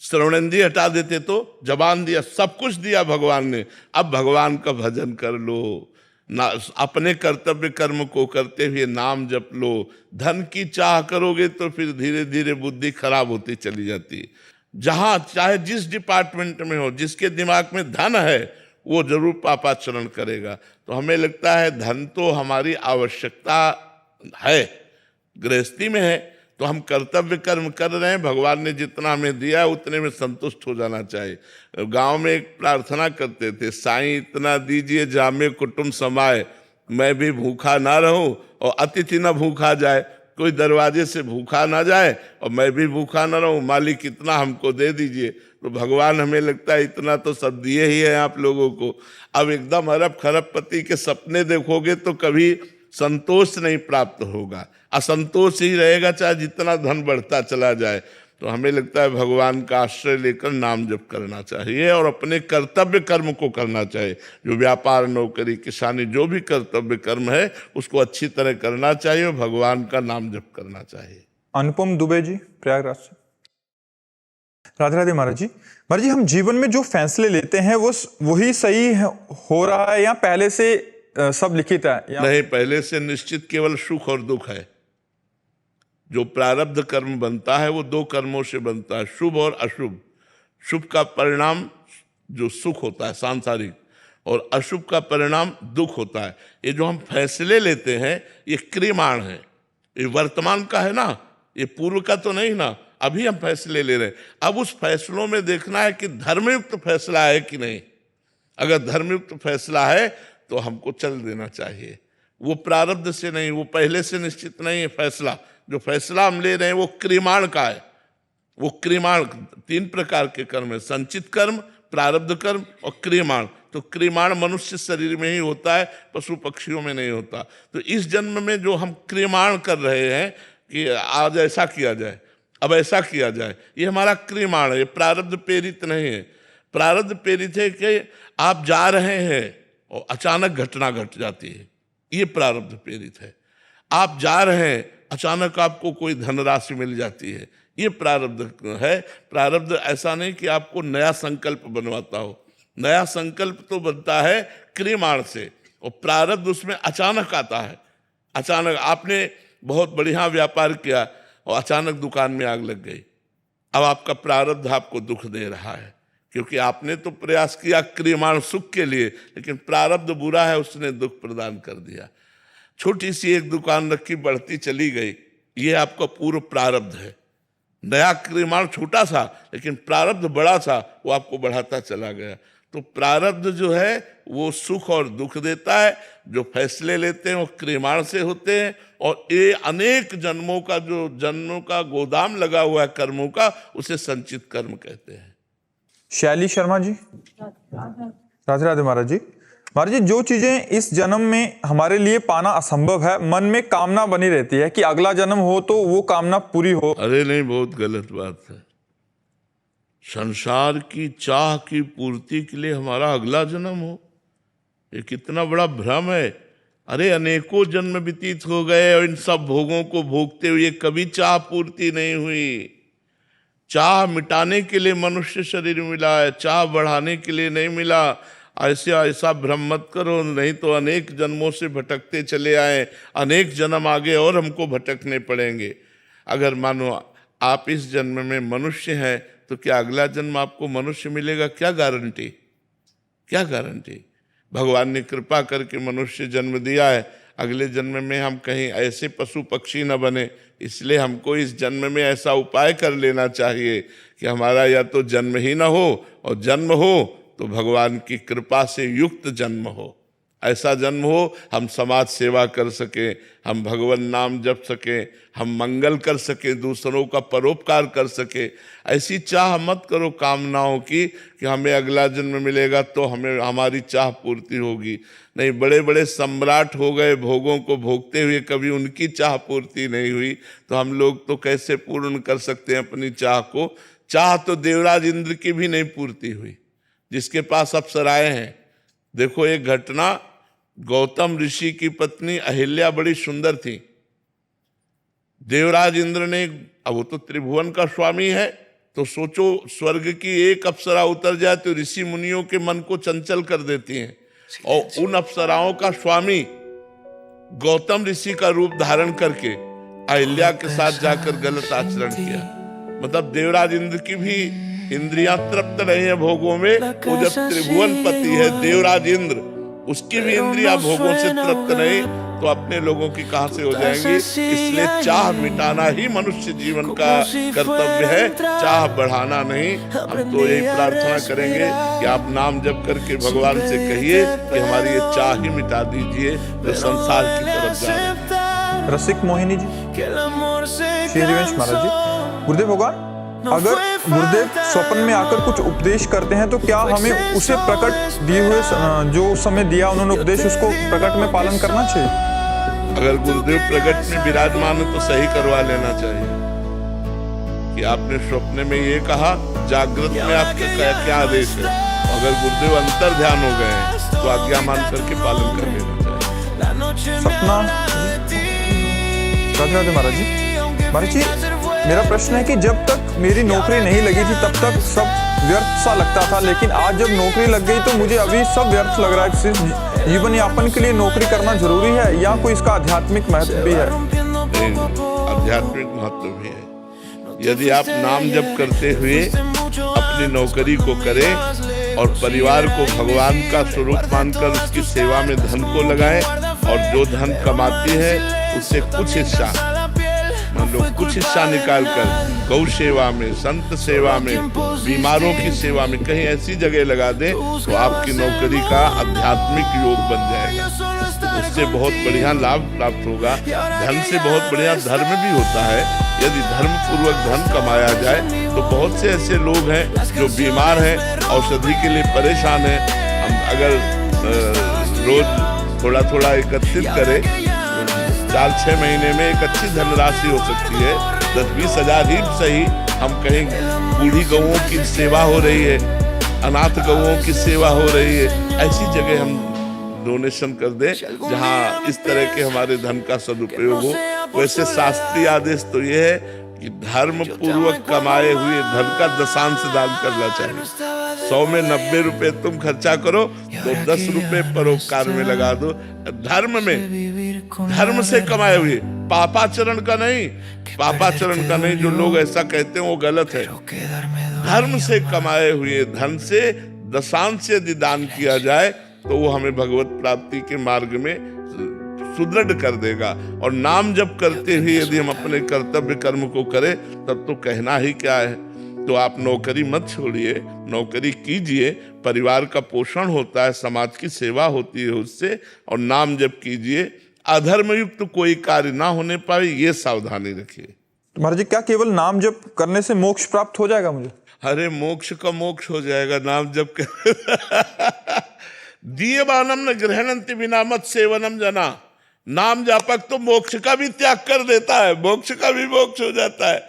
श्रवणेंद्रिय हटा देते तो जबान दिया, सब कुछ दिया भगवान ने। अब भगवान का भजन कर लो, ना अपने कर्तव्य कर्म को करते हुए नाम जप लो। धन की चाह करोगे तो फिर धीरे धीरे बुद्धि खराब होती चली जाती है। जहां चाहे जिस डिपार्टमेंट में हो, जिसके दिमाग में धन है वो जरूर पापाचरण करेगा। तो हमें लगता है धन तो हमारी आवश्यकता है, गृहस्थी में है तो हम कर्तव्य कर्म कर रहे हैं, भगवान ने जितना हमें दिया उतने में संतुष्ट हो जाना चाहिए। गांव में एक प्रार्थना करते थे, साईं इतना दीजिए जामे कुटुंब समाए, मैं भी भूखा ना रहूं और अतिथि ना भूखा जाए। कोई दरवाजे से भूखा ना जाए और मैं भी भूखा ना रहूं, मालिक इतना हमको दे दीजिए। तो भगवान हमें लगता है इतना तो सब दिए ही है आप लोगों को। अब एकदम अरब खरबपति के सपने देखोगे तो कभी संतोष नहीं प्राप्त होगा, असंतोष ही रहेगा चाहे जितना धन बढ़ता चला जाए। तो हमें लगता है भगवान का आश्रय लेकर नाम जप करना चाहिए और अपने कर्तव्य कर्म को करना चाहिए। जो व्यापार, नौकरी, किसानी, जो भी कर्तव्य कर्म है उसको अच्छी तरह करना चाहिए और भगवान का नाम जप करना चाहिए। अनुपम दुबे जी, प्रयागराज से। राधे राधे महाराज जी। महाराज जी, हम जीवन में जो फैसले लेते हैं वो वही सही हो रहा है या पहले से सब लिखित है? नहीं, पहले से निश्चित केवल सुख और दुख है। जो प्रारब्ध कर्म बनता है वो दो कर्मों से बनता है, शुभ और अशुभ। शुभ का परिणाम जो सुख होता है सांसारिक, और अशुभ का परिणाम दुख होता है। ये जो हम फैसले लेते हैं ये क्रियमाण है, ये वर्तमान का है ना, ये पूर्व का तो नहीं ना। अभी हम फैसले ले रहे हैं, अब उस फैसलों में देखना है कि धर्मयुक्त फैसला है कि नहीं। अगर धर्मयुक्त फैसला है तो हमको चल देना चाहिए। वो प्रारब्ध से नहीं, वो पहले से निश्चित नहीं है फैसला। जो फैसला हम ले रहे हैं वो क्रियमाण का है। वो क्रियमाण, तीन प्रकार के कर्म है, संचित कर्म, प्रारब्ध कर्म और क्रियमाण। तो क्रियमाण मनुष्य शरीर में ही होता है, पशु पक्षियों में नहीं होता। तो इस जन्म में जो हम क्रियमाण कर रहे हैं कि आज ऐसा किया जाए, अब ऐसा किया जाए, ये हमारा क्रियमाण है, ये प्रारब्ध प्रेरित नहीं है। प्रारब्ध प्रेरित है कि आप जा रहे हैं और अचानक घटना घट जाती है, ये प्रारब्ध प्रेरित है। आप जा रहे हैं, अचानक आपको कोई धनराशि मिल जाती है, ये प्रारब्ध है। प्रारब्ध ऐसा नहीं कि आपको नया संकल्प बनवाता हो। नया संकल्प तो बनता है क्रियमाण से, और प्रारब्ध उसमें अचानक आता है। अचानक आपने बहुत बढ़िया व्यापार किया और अचानक दुकान में आग लग गई। अब आपका प्रारब्ध आपको दुख दे रहा है, क्योंकि आपने तो प्रयास किया क्रियमाण सुख के लिए, लेकिन प्रारब्ध बुरा है, उसने दुख प्रदान कर दिया। छोटी सी एक दुकान रखी, बढ़ती चली गई, ये आपका पूर्व प्रारब्ध है। नया क्रियमाण छोटा सा, लेकिन प्रारब्ध बड़ा था, वो आपको बढ़ाता चला गया। तो प्रारब्ध जो है वो सुख और दुख देता है। जो फैसले लेते हैं वो क्रियमाण से होते हैं, और ये अनेक जन्मों का, जो जन्मों का गोदाम लगा हुआ है कर्मों का, उसे संचित कर्म कहते हैं। शैली शर्मा जी, राधे राधे महाराज जी। महाराज जी, जो चीजें इस जन्म में हमारे लिए पाना असंभव है, मन में कामना बनी रहती है कि अगला जन्म हो तो वो कामना पूरी हो। अरे नहीं, बहुत गलत बात है। संसार की चाह की पूर्ति के लिए हमारा अगला जन्म हो, ये कितना बड़ा भ्रम है। अरे अनेकों जन्म व्यतीत हो गए और इन सब भोगों को भोगते हुए कभी चाह पूर्ति नहीं हुई। चाह मिटाने के लिए मनुष्य शरीर मिला है, चाह बढ़ाने के लिए नहीं मिला। ऐसा भ्रम मत करो, नहीं तो अनेक जन्मों से भटकते चले आए, अनेक जन्म आगे और हमको भटकने पड़ेंगे। अगर मानो आप इस जन्म में मनुष्य हैं तो क्या अगला जन्म आपको मनुष्य मिलेगा? क्या गारंटी, क्या गारंटी। भगवान ने कृपा करके मनुष्य जन्म दिया है, अगले जन्म में हम कहीं ऐसे पशु पक्षी न बने। इसलिए हमको इस जन्म में ऐसा उपाय कर लेना चाहिए कि हमारा या तो जन्म ही ना हो, और जन्म हो तो भगवान की कृपा से युक्त जन्म हो। ऐसा जन्म हो हम समाज सेवा कर सकें, हम भगवान नाम जप सकें, हम मंगल कर सकें, दूसरों का परोपकार कर सकें। ऐसी चाह मत करो कामनाओं की कि हमें अगला जन्म मिलेगा तो हमें हमारी चाह पूर्ति होगी। नहीं, बड़े बड़े सम्राट हो गए, भोगों को भोगते हुए कभी उनकी चाह पूर्ति नहीं हुई, तो हम लोग तो कैसे पूर्ण कर सकते हैं अपनी चाह को। चाह तो देवराज इंद्र की भी नहीं पूर्ति हुई, जिसके पास अप्सराएं हैं। देखो एक घटना, गौतम ऋषि की पत्नी अहिल्या बड़ी सुंदर थी। देवराज इंद्र ने, अब वो तो त्रिभुवन का स्वामी है, तो सोचो स्वर्ग की एक अप्सरा उतर जाए तो ऋषि मुनियों के मन को चंचल कर देती हैं। और उन अप्सराओं का स्वामी गौतम ऋषि का रूप धारण करके अहिल्या के साथ जाकर गलत आचरण किया। मतलब देवराज इंद्र की भी इंद्रियां तृप्त नहीं है भोगों में। वो जब त्रिभुवन पति है देवराज इंद्र, उसकी भी इंद्रियां भोगों से तृप्त नहीं, तो अपने लोगों की कहां से हो जाएंगी। इसलिए चाह मिटाना ही मनुष्य जीवन का कर्तव्य है, चाह बढ़ाना नहीं। हम तो यही प्रार्थना करेंगे कि आप नाम जप करके भगवान से कहिए कि हमारी ये चाह ही मिटा दीजिए जो संसार की तरफ जा रही है। रसिक मोहिनी जी, श्री हरिवंश महाराज जी, गुरुदेव भगवान, अगर गुरुदेव स्वप्न में आकर कुछ उपदेश करते हैं तो क्या हमें उसे प्रकट दिए हुए जो समय दिया उन्होंने उपदेश, उसको प्रकट में पालन करना चाहिए? अगर गुरुदेव प्रकट में विराजमान है तो सही करवा लेना चाहिए कि आपने स्वप्न में ये कहा, जागृत में आपका क्या आदेश है। अगर गुरुदेव अंतर ध्यान हो गए हैं तो आज्ञा मान करके पालन कर लेना चाहिए। सपना राधे महाराज जी, महाराज जी मेरा प्रश्न है कि जब तक मेरी नौकरी नहीं लगी थी तब तक सब व्यर्थ सा लगता था, लेकिन आज जब नौकरी लग गई तो मुझे अभी सब व्यर्थ लग रहा है। सिर्फ जीवन यापन के लिए नौकरी करना जरूरी है या कोई इसका आध्यात्मिक महत्व भी है? आध्यात्मिक महत्व भी है। यदि आप नाम जप करते हुए अपनी नौकरी को करें और परिवार को भगवान का स्वरूप मानकर उसकी सेवा में धन को लगाएं, और जो धन कमाती है उससे कुछ हिस्सा, मान लो कुछ हिस्सा निकाल कर गौ सेवा में, संत सेवा में, बीमारों की सेवा में कहीं ऐसी जगह लगा दें तो आपकी नौकरी का आध्यात्मिक योग बन जाएगा। उससे बहुत बढ़िया लाभ प्राप्त होगा। धन से बहुत बढ़िया धर्म भी होता है। यदि धर्म पूर्वक धन कमाया जाए तो बहुत से ऐसे लोग हैं जो बीमार हैं, औषधि के लिए परेशान हैं। हम अगर रोज थोड़ा थोड़ा एकत्रित करें, 4-6 महीने में एक अच्छी धनराशि हो सकती है। 10-20 हजार ही सही, हम कहीं बूढ़ी गौओं की सेवा हो रही है, अनाथ गौओं की सेवा हो रही है, ऐसी जगह हम डोनेशन कर दें जहां इस तरह के हमारे धन का सदुपयोग हो। वैसे शास्त्रीय आदेश तो ये है कि धर्म पूर्वक कमाए हुए धन का दशांश दान करना चाहिए। 100 में 90 रुपए तुम खर्चा करो तो 10 रुपए परोपकार में लगा दो। धर्म में, धर्म से कमाए हुए, पापाचरण का नहीं, पापाचरण का नहीं। जो लोग ऐसा कहते हैं वो गलत है। धर्म से कमाए हुए धन से दशांश यदि दान किया जाए तो वो हमें भगवत प्राप्ति के मार्ग में सुदृढ़ कर देगा। और नाम जप करते हुए यदि हम अपने कर्तव्य कर्म को करें तब तो कहना ही क्या है। तो आप नौकरी मत छोड़िए, नौकरी कीजिए, परिवार का पोषण होता है, समाज की सेवा होती है उससे, और नाम जप कीजिए। अधर्मयुक्त कोई कार्य ना होने पाए ये सावधानी रखिए। महाराज जी, क्या केवल नाम जप करने से मोक्ष प्राप्त हो जाएगा मुझे? अरे मोक्ष का मोक्ष हो जाएगा नाम जप कर। दीयमानम न गृहणन्ति विना मत सेवनम जना। नाम जापक तो मोक्ष का भी त्याग कर देता है, मोक्ष का भी मोक्ष हो जाता है।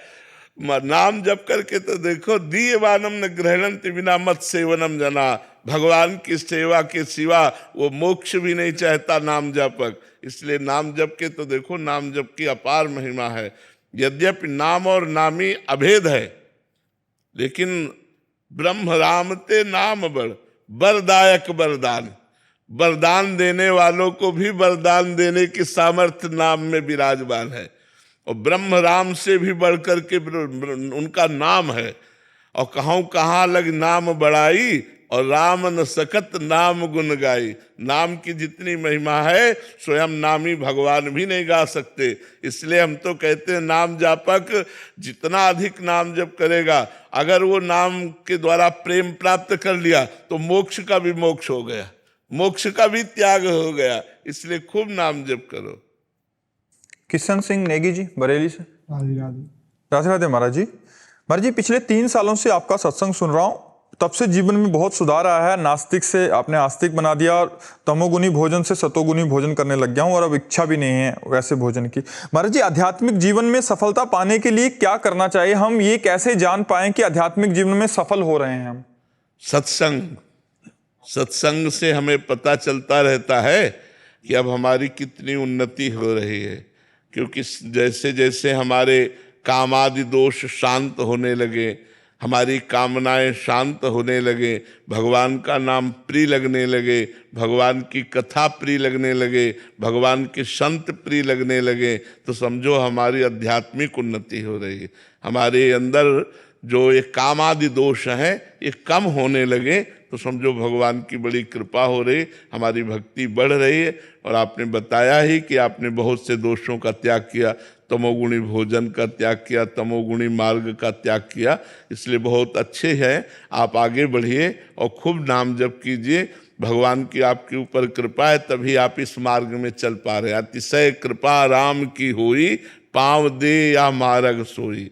नाम जप करके तो देखो, दीयमानम न गृहणन्ति विना मत सेवनम जना। भगवान की सेवा के सिवा वो मोक्ष भी नहीं चाहता नाम जापक। इसलिए नाम जप के तो देखो, नाम जप की अपार महिमा है। यद्यपि नाम और नामी अभेद है, लेकिन ब्रह्म राम ते नाम बड़, वरदायक वरदान। वरदान देने वालों को भी वरदान देने की सामर्थ्य नाम में विराजमान है। और ब्रह्म राम से भी बढ़कर के उनका नाम है। और कहूँ कहाँ लग नाम बढ़ाई, और राम न सकत नाम गुण गाई। नाम की जितनी महिमा है स्वयं नामी भगवान भी नहीं गा सकते। इसलिए हम तो कहते हैं नाम जापक जितना अधिक नाम जप करेगा, अगर वो नाम के द्वारा प्रेम प्राप्त कर लिया तो मोक्ष का भी मोक्ष हो गया, मोक्ष का भी त्याग हो गया। इसलिए खूब नाम जप करो। किशन सिंह नेगी जी, बरेली से। राधे राधे। राधे राधे महाराज जी। महाराज जी, पिछले 3 सालों से आपका सत्संग सुन रहा हूँ, तब से जीवन में बहुत सुधार आया है। नास्तिक से आपने आस्तिक बना दिया और तमोगुनी भोजन से सतोगुनी भोजन करने लग गया हूँ, और अब इच्छा भी नहीं है वैसे भोजन की। महाराज जी, आध्यात्मिक जीवन में सफलता पाने के लिए क्या करना चाहिए? हम ये कैसे जान पाएं कि आध्यात्मिक जीवन में सफल हो रहे हैं हम? सत्संग, सत्संग से हमें पता चलता रहता है कि अब हमारी कितनी उन्नति हो रही है। क्योंकि जैसे जैसे हमारे कामादि दोष शांत होने लगे, हमारी कामनाएं शांत होने लगे, भगवान का नाम प्रिय लगने लगे, भगवान की कथा प्रिय लगने लगे, भगवान के संत प्रिय लगने लगे, तो समझो हमारी आध्यात्मिक उन्नति हो रही है। हमारे अंदर जो ये कामादि दोष हैं ये कम होने लगे तो समझो भगवान की बड़ी कृपा हो रही, हमारी भक्ति बढ़ रही है। और आपने बताया ही कि आपने बहुत से दोषों का त्याग किया, तमोगुणी भोजन का त्याग किया, तमोगुणी मार्ग का त्याग किया, इसलिए बहुत अच्छे हैं। आप आगे बढ़िए और खूब नाम जप कीजिए। भगवान की आपके ऊपर कृपा है तभी आप इस मार्ग में चल पा रहे हैं। अतिशय कृपा राम की हुई, पाँव दे या मार्ग सोई।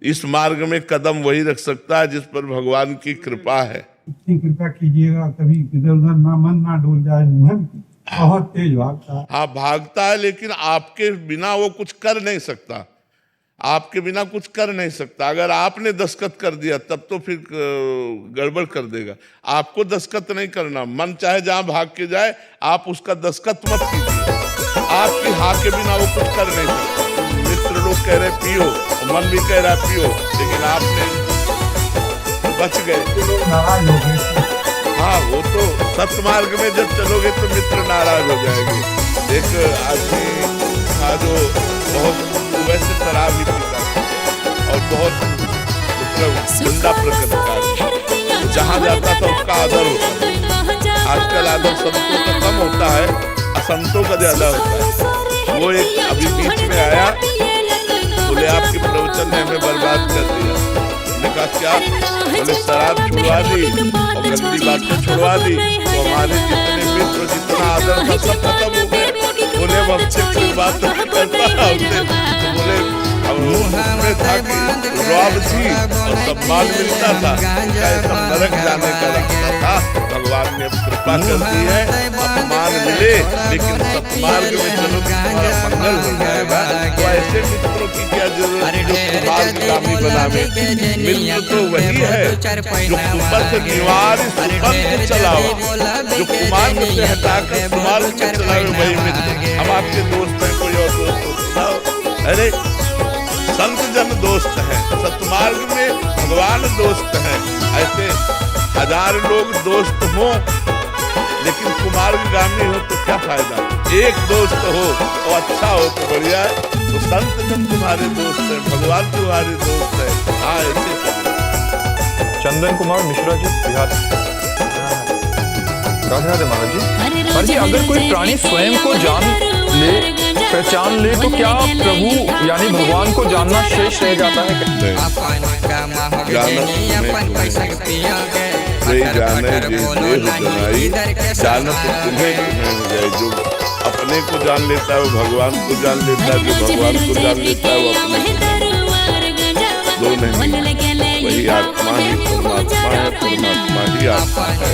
इस मार्ग में कदम वही रख सकता है जिस पर भगवान की कृपा है। इतनी कृपा कीजिएगा कभी इधर उधर ना मन ना डोल जाए। मन बहुत तेज भागता है। हाँ भागता है, लेकिन आपके बिना वो कुछ कर नहीं सकता, आपके बिना कुछ कर नहीं सकता। अगर आपने दस्तखत कर दिया तब तो फिर गड़बड़ कर देगा। आपको दस्तखत नहीं करना, मन चाहे जहां भाग के जाए आप उसका दस्तखत मत कीजिए। आपकी हाँ के बिना वो कुछ कर नहीं सकता। मित्र लोग कह रहे पियो, मन भी कह रहा पियो, लेकिन आपने बच गए। नाराज हो गए। हाँ वो तो सत्य मार्ग में जब चलोगे तो मित्र नाराज हो जाएंगे। एक आदमी था जो बहुत वैसे शराब ही पीता था और बहुत मतलब गुंडा प्रकृति, जहाँ जाता था उसका आदर होता था। आजकल आदर संतों का कम होता है, असंतों का ज्यादा होता है। वो एक अभी बीच में आया, बोले आपके प्रवचन ने हमें बर्बाद कर दिया। मैंने कहा क्या? बोले शराब छुड़वा दी और गंदी बातें छुड़वा दी तो हमारे जितने मित्र जितना आदर था सब खत्म हो गया। बोले अब हमसे कोई बात नहीं करता हमसे। तो बोले अब उसमें था कि रौब थी और सम्मान मिलता था, ऐसा नरक जाने का रास्ता था। भगवान ने कृपा कर दी है, अपमान मिले लेकिन सत्मार्ग में चलो तुम्हारा मंगल हो जाएगा। तो ऐसे मित्रों की क्या जरूरत जो मार्गगामी बनावे। मित्र तो वही है जो कुपथ निवार सुपथ चलाओ, जो कुमार्ग से हटाकर कुमार्ग में चलावे, वही मित्र। हम आपके दोस्त हैं, कोई और दोस्त हो? अरे संत जन दोस्त हैं, सतमार्ग में भगवान दोस्त हैं। ऐसे हजार लोग दोस्त हो लेकिन कुमार्गामी हो तो क्या फायदा? एक दोस्त हो और अच्छा हो तो बढ़िया है। तो संत जन तुम्हारे दोस्त हैं, भगवान तुम्हारे दोस्त है। हाँ ऐसे चंदन कुमार मिश्रा जी, बिहार। राधे राधे महाराज जी। महाराज जी, अगर कोई प्राणी स्वयं को जान ले, पहचान ले तो क्या प्रभु यानी भगवान को जानना शेष रह जाता है? जो अपने को जान लेता है वो भगवान को जान लेता है, जो भगवान को जान लेता है वो अपने को। दो नहीं, वही आत्मा ही परमात्मा है, परमात्मा ही आत्मा है।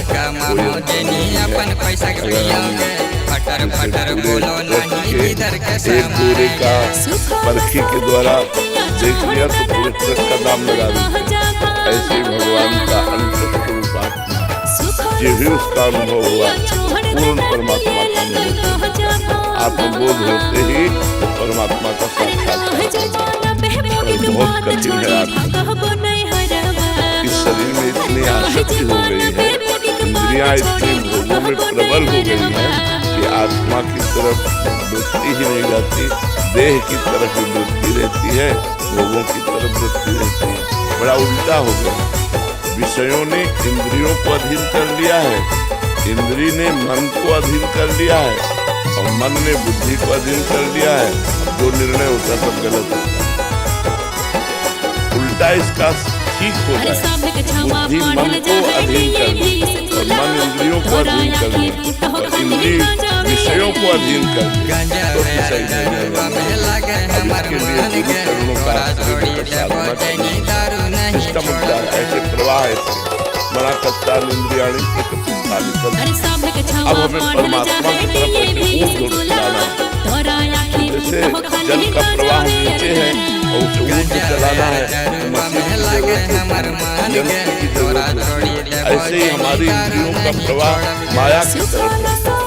एक पूरे का परखी के द्वारा देख लिया तो पूरे ट्रक का दाम लगा देते। ऐसे ही भगवान का अंत स्वरूप आत्मा, जो भी उसका अनुभव हुआ पूर्ण परमात्मा का अनुभव। आत्मबोध होते ही परमात्मा का साक्षात्कार। बहुत कठिन है आत्मा। इस शरीर में इतनी आसक्ति हो गई है, इंद्रियां इतनी भोगों में प्रबल हो गई है कि आत्मा की तरफ वृत्ति ही नहीं जाती, देह की तरफ ही वृत्ति रहती है, भोगों की तरफ वृत्ति रहती है। बड़ा उल्टा हो गया। विषयों ने इंद्रियों को अधीन कर लिया है, इंद्री ने मन को अधीन कर लिया है और मन ने बुद्धि को अधीन कर लिया है। जो निर्णय होता है सब गलत होता है। उल्टा इसका ठीक हो जाए। बुद्धि मन को अधीन कर दी और मन इंद्रियों को अधीन कर दी और इंद्री विषयों को अधीन कर दी तो सही नहीं है। अब इसके लिए गुरु चरणों का साधना करना इसका मुद्दा है। ऐसे प्रवाह ऐसे बड़ा कच्चा इंद्रियाणी अब हमें परमात्मा की तरफ ऊर्ध चलाना है। जैसे जल का प्रवाह नीचे है और उसे ऊर्ध चलाना है, ऐसे ही हमारी इंद्रियों का प्रवाह माया की तरफ,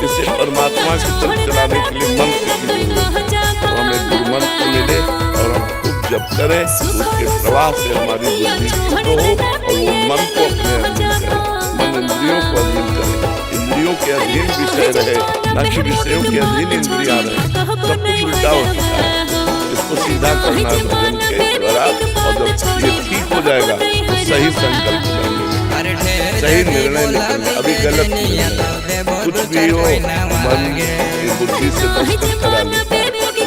इसे परमात्मा की तरफ चलाने के लिए मंत्र की जरूरत है। तो हमें गुरु मंत्र मिले और हम खूब जब करें तो उसके प्रवाह से हमारी बुद्धि शुद्ध हो और वो मन को अपने अधीन करे, मन इंद्रियों को अधीन करे, इंद्रियों के अधीन विषय रहे, न कि विषयों के अधीन इंद्रियां रहे। सब कुछ उल्टा हो चुका है, इसको सीधा करना है भजन के द्वारा। और जब ये ठीक हो जाएगा तो सही संकल्प करेंगे, सही निर्णय निकलेंगे। अभी गलत कुछ भी हो, मन की बुद्धि से दस्तक करा लेता है,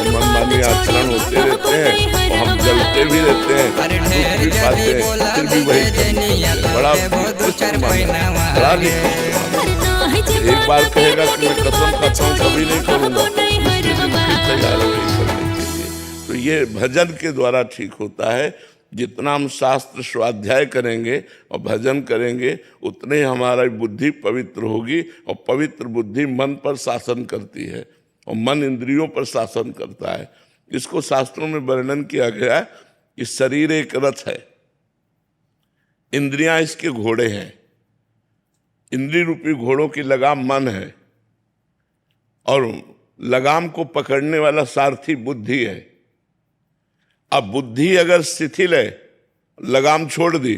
मनमानी आचरण होते रहते हैं और हम जलते भी रहते हैं, दुख भी पाते हैं, फिर भी वही करते हैं। बड़ा बड़ा एक बार कहेगा कि मैं कसम खाता हूँ कभी नहीं करूँगा, तैयार है वही करने के लिए। तो ये भजन के द्वारा ठीक होता है। जितना हम शास्त्र स्वाध्याय करेंगे और भजन करेंगे उतने हमारा बुद्धि पवित्र होगी, और पवित्र बुद्धि मन पर शासन करती है और मन इंद्रियों पर शासन करता है। इसको शास्त्रों में वर्णन किया गया कि शरीर एक रथ है, इंद्रियां इसके घोड़े हैं, इंद्रिय रूपी घोड़ों की लगाम मन है और लगाम को पकड़ने वाला सारथी बुद्धि है। अब बुद्धि अगर शिथिल है, लगाम छोड़ दी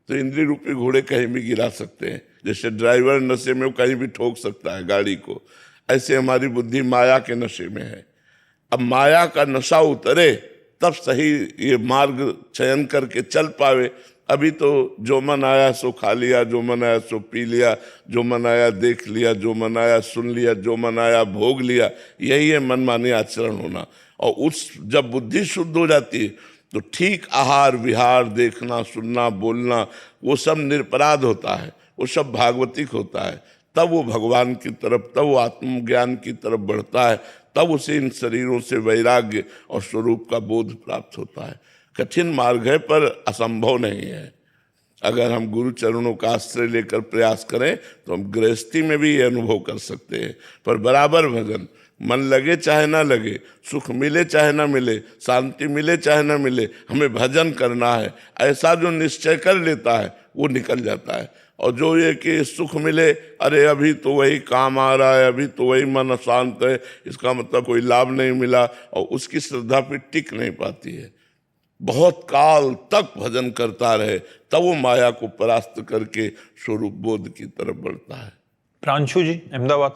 तो इंद्रिय रूपी घोड़े कहीं भी गिरा सकते हैं। जैसे ड्राइवर नशे में वो कहीं भी ठोक सकता है गाड़ी को, ऐसे हमारी बुद्धि माया के नशे में है। अब माया का नशा उतरे तब सही ये मार्ग चयन करके चल पावे। अभी तो जो मन आया सो खा लिया, जो मन आया सो पी लिया, जो मन आया देख लिया, जो मन आया सुन लिया, जो मन आया भोग लिया, यही है मनमानी आचरण होना। और उस जब बुद्धि शुद्ध हो जाती है तो ठीक आहार विहार, देखना सुनना बोलना, वो सब निरपराध होता है, वो सब भागवतिक होता है। तब वो भगवान की तरफ, तब वो आत्मज्ञान की तरफ बढ़ता है, तब उसे इन शरीरों से वैराग्य और स्वरूप का बोध प्राप्त होता है। कठिन मार्ग है पर असंभव नहीं है। अगर हम गुरु चरणों का आश्रय लेकर प्रयास करें तो हम गृहस्थी में भी ये अनुभव कर सकते हैं। पर बराबर भजन, मन लगे चाहे ना लगे, सुख मिले चाहे ना मिले, शांति मिले चाहे ना मिले, हमें भजन करना है, ऐसा जो निश्चय कर लेता है वो निकल जाता है। और जो ये कि सुख मिले, अरे अभी तो वही काम आ रहा है, अभी तो वही मन अशांत है, इसका मतलब कोई लाभ नहीं मिला, और उसकी श्रद्धा पे टिक नहीं पाती है। बहुत काल तक भजन करता रहे तब वो माया को परास्त करके स्वरूप बोध की तरफ बढ़ता है। प्रांशु जी, अहमदाबाद